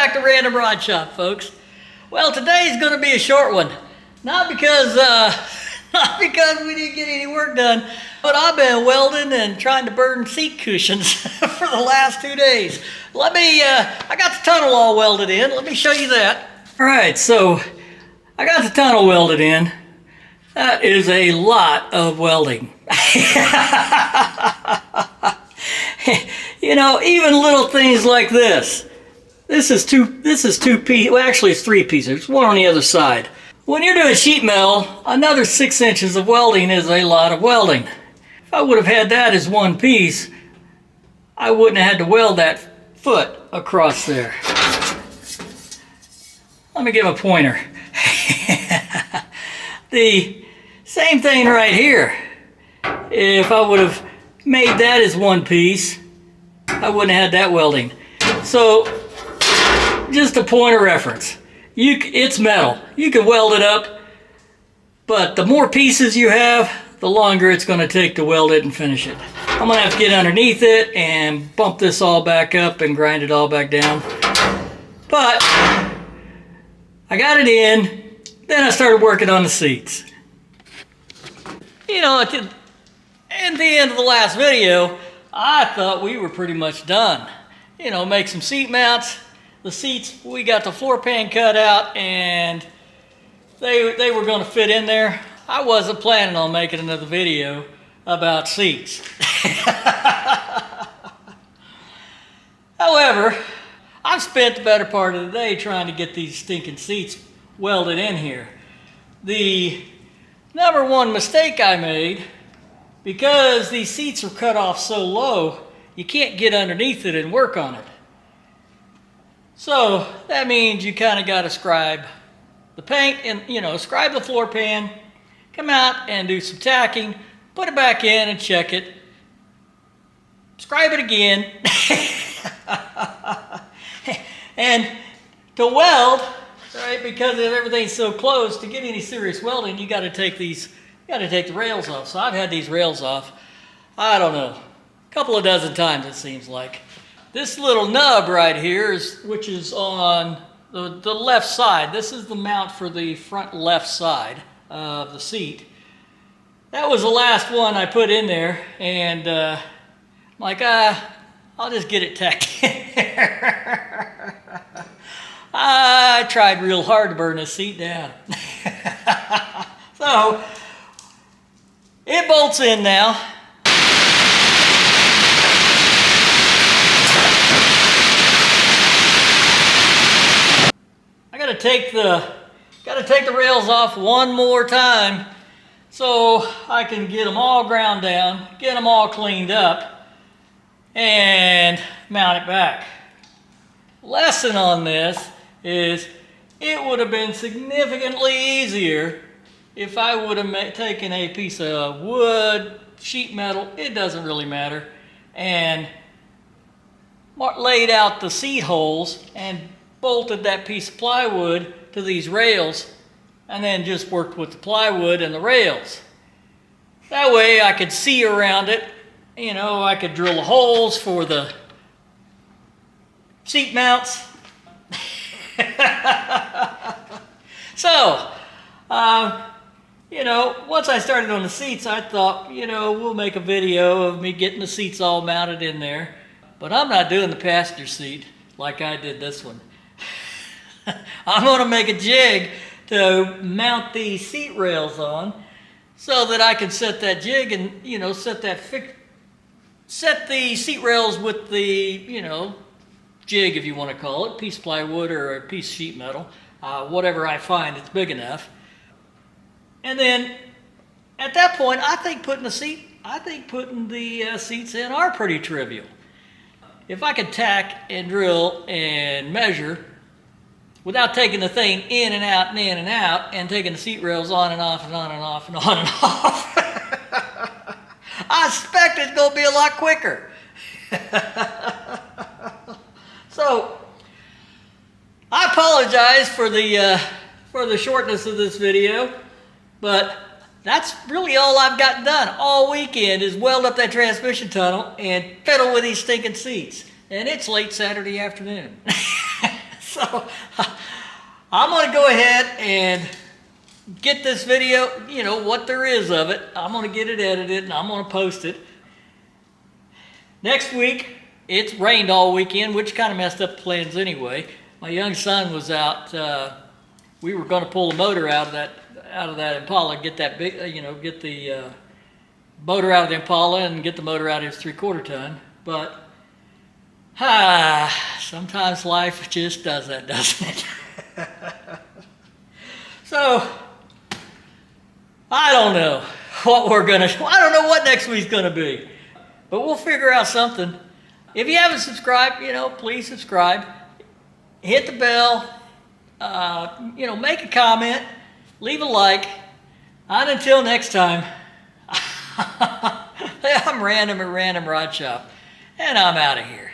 back to Random Rod Shop, folks. Well, today's going to be a short one. Not because we didn't get any work done, but I've been welding and trying to burn seat cushions for the last 2 days. I got the tunnel all welded in. Let me show you that. All right, so I got the tunnel welded in. That is a lot of welding. You know, even little things like this. This is two pieces. Well, actually, it's 3 pieces. One on the other side. When you're doing sheet metal, another 6 inches of welding is a lot of welding. If I would have had that as one piece, I wouldn't have had to weld that foot across there. Let me give a pointer. The same thing right here. If I would have made that as one piece, I wouldn't have had that welding. So, just a point of reference. It's metal. You can weld it up, but the more pieces you have, the longer it's going to take to weld it and finish it. I'm going to have to get underneath it and bump this all back up and grind it all back down. But I got it in, then I started working on the seats. You know, at the end of the last video, I thought we were pretty much done. You know, make some seat mounts. The seats, we got the floor pan cut out and they were going to fit in there. I wasn't planning on making another video about seats. However, I've spent the better part of the day trying to get these stinking seats welded in here. The number one mistake I made, because these seats are cut off so low, you can't get underneath it and work on it. So that means you kind of got to scribe the paint and, you know, scribe the floor pan, come out and do some tacking, put it back in and check it, scribe it again. And to weld, right, because everything's so close, to get any serious welding, you got to take the rails off. So I've had these rails off, I don't know, a couple of dozen times it seems like. This little nub right here, which is on the left side, this is the mount for the front left side of the seat. That was the last one I put in there, and I'm like, I'll just get it tacked in there. I tried real hard to burn this seat down. So, it bolts in now. Gotta take the rails off one more time so I can get them all ground down, get them all cleaned up, and mount it back. Lesson on this is it would have been significantly easier if I would have taken a piece of wood, sheet metal, it doesn't really matter, and laid out the seat holes and bolted that piece of plywood to these rails and then just worked with the plywood and the rails. That way I could see around it, you know, I could drill the holes for the seat mounts. So, you know, once I started on the seats, I thought, you know, we'll make a video of me getting the seats all mounted in there. But I'm not doing the passenger seat like I did this one. I'm going to make a jig to mount these seat rails on so that I can set that jig and, you know, set the seat rails with the, you know, jig, if you want to call it, piece of plywood or a piece of sheet metal, whatever I find it's big enough. And then at that point, I think putting the seats in are pretty trivial. If I could tack and drill and measure without taking the thing in and out and in and out and taking the seat rails on and off and on and off and on and off, I suspect it's going to be a lot quicker. So, I apologize for the shortness of this video, but that's really all I've got done all weekend is weld up that transmission tunnel and fiddle with these stinking seats. And it's late Saturday afternoon. So I'm going to go ahead and get this video, you know, what there is of it. I'm going to get it edited and I'm going to post it. Next week, it's rained all weekend, which kind of messed up the plans anyway. My young son was out. We were going to pull the motor out of that Impala, get that big, you know, get the motor out of the Impala and get the motor out of his 3/4 ton. But sometimes life just does that, doesn't it? So I don't know what I don't know what next week's gonna be, but we'll figure out something. If you haven't subscribed, you know, please subscribe. Hit the bell. You know, make a comment. Leave a like. And until next time, I'm Random at Random Rod Shop, and I'm out of here.